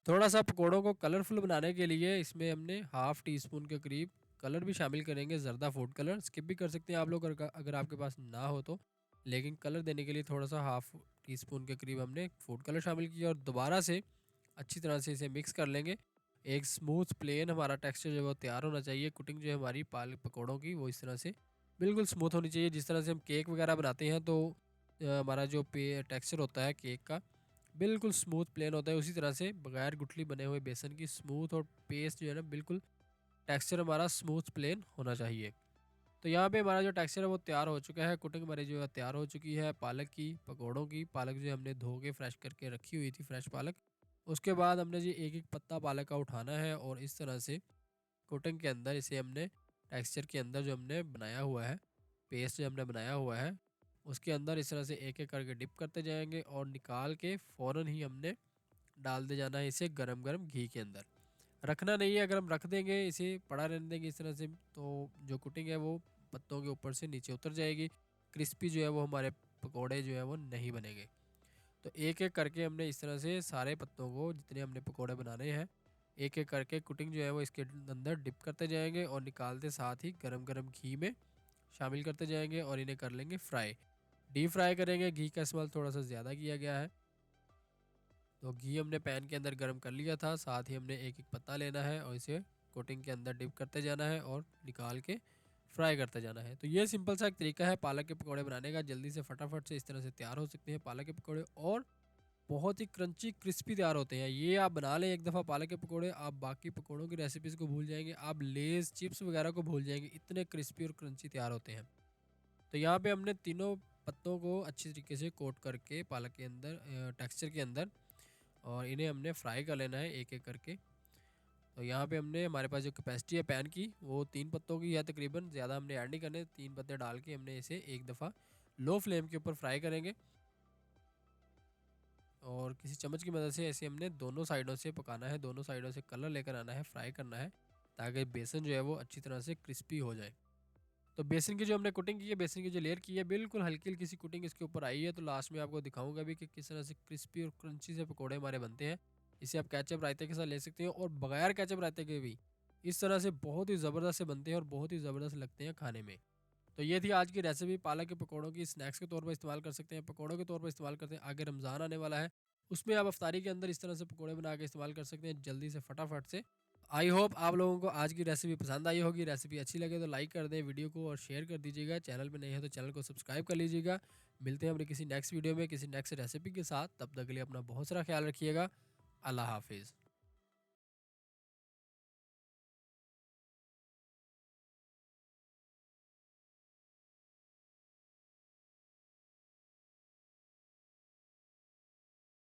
थोड़ा सा पकौड़ों को कलरफुल बनाने के लिए इसमें हमने हाफ़ टी स्पून के करीब कलर भी शामिल करेंगे, ज़रदा फूड कलर। स्किप भी कर सकते हैं आप लोग अगर आपके पास ना हो तो, लेकिन कलर देने के लिए थोड़ा सा हाफ़ टी स्पून के करीब हमने फूड कलर शामिल किया और दोबारा से अच्छी तरह से इसे मिक्स कर लेंगे। एक स्मूथ प्लेन हमारा टेक्सचर जो है वो तैयार होना चाहिए। कुटिंग जो है हमारी पालक पकौड़ों की वो इस तरह से बिल्कुल स्मूथ होनी चाहिए। जिस तरह से हम केक वगैरह बनाते हैं तो हमारा जो टेक्सचर होता है केक का बिल्कुल स्मूथ प्लेन होता है, उसी तरह से बगैर गुठली बने हुए बेसन की स्मूथ और पेस्ट जो है ना बिल्कुल टेक्सचर हमारा स्मूथ प्लेन होना चाहिए। तो यहाँ पे हमारा जो टेक्सचर है वो तैयार हो चुका है। कुटिंग हमारी जो है तैयार हो चुकी है पालक की पकौड़ों की। पालक जो हमने धो के फ्रेश करके रखी हुई थी, फ्रेश पालक। उसके बाद हमने जी एक एक पत्ता पालक का उठाना है और इस तरह से कोटिंग के अंदर इसे हमने टेक्सचर के अंदर जो हमने बनाया हुआ है, पेस्ट जो हमने बनाया हुआ है, उसके अंदर इस तरह से एक एक करके डिप करते जाएंगे और निकाल के फ़ौरन ही हमने डाल दे जाना है इसे गरम गरम घी के अंदर। रखना नहीं है, अगर हम रख देंगे इसे पड़ा रहने देंगे इस तरह से तो जो कुटिंग है वो पत्तों के ऊपर से नीचे उतर जाएगी। क्रिस्पी जो है वो हमारे पकोड़े जो है वो नहीं बनेंगे। तो एक एक करके हमने इस तरह से सारे पत्तों को जितने हमने पकोड़े बनाने हैं एक एक करके कुटिंग जो है वो इसके अंदर डिप करते जाएंगे और निकालते साथ ही गरम गरम घी में शामिल करते जाएंगे और इन्हें कर लेंगे फ्राई। डीप फ्राई करेंगे, घी का इस्तेमाल थोड़ा सा ज़्यादा किया गया है। तो घी हमने पैन के अंदर गर्म कर लिया था, साथ ही हमने एक एक पत्ता लेना है और इसे कोटिंग के अंदर डिप करते जाना है और निकाल के फ्राई करते जाना है। तो ये सिंपल सा एक तरीका है पालक के पकौड़े बनाने का। जल्दी से फटाफट से इस तरह से तैयार हो सकते हैं पालक के पकौड़े और बहुत ही क्रंची क्रिस्पी तैयार होते हैं। ये आप बना लें एक दफ़ा पालक के पकौड़े, आप बाकी पकौड़ों की रेसिपीज़ को भूल जाएंगे, आप लेज़ चिप्स वगैरह को भूल जाएंगे, इतने क्रिस्पी और क्रंची तैयार होते हैं। तो यहाँ पे हमने तीनों पत्तों को अच्छी तरीके से कोट करके पालक के अंदर टेक्सचर के अंदर और इन्हें हमने फ्राई कर लेना है एक एक करके। तो यहाँ पे हमने हमारे पास जो कैपेसिटी है पैन की वो 3 पत्तों की है तकरीबन, ज़्यादा हमने ऐड नहीं करने। 3 पत्ते डाल के हमने इसे एक दफ़ा लो फ्लेम के ऊपर फ्राई करेंगे और किसी चम्मच की मदद से ऐसे हमने दोनों साइडों से पकाना है, दोनों साइडों से कलर लेकर आना है, फ्राई करना है ताकि बेसन जो है वो अच्छी तरह से क्रिस्पी हो जाए। तो बेसन की जो हमने कोटिंग की है, बेसन की जो लेयर की है, बिल्कुल हल्की हल्की सी कोटिंग इसके ऊपर आई है। तो लास्ट में आपको दिखाऊंगा भी कि किस तरह से क्रिस्पी और क्रंची से पकौड़े हमारे बनते हैं। इसे आप केचप रायते के साथ ले सकते हैं और बगैर केचप रायते के भी इस तरह से बहुत ही ज़बरदस्त से बनते हैं और बहुत ही ज़बरदस्त लगते हैं खाने में। तो ये थी आज की रेसिपी पालक के पकौड़ों की। स्नैक्स के तौर पर इस्तेमाल कर सकते हैं, पकौड़ों के तौर पर इस्तेमाल करते हैं। आगे रमज़ान आने वाला है, उसमें आप अफ्तारी के अंदर इस तरह से पकौड़े बना के इस्तेमाल कर सकते हैं जल्दी से फटाफट से। आई होप आप लोगों को आज की रेसिपी पसंद आई होगी। रेसिपी अच्छी लगे तो लाइक कर दें वीडियो को और शेयर कर दीजिएगा। चैनल पे नए हैं तो चैनल को सब्सक्राइब कर लीजिएगा। मिलते हैं अपने किसी नेक्स्ट वीडियो में किसी नेक्स्ट रेसिपी के साथ। तब तक के लिए अपना बहुत सारा ख्याल रखिएगा। अल्लाह हाफिज़।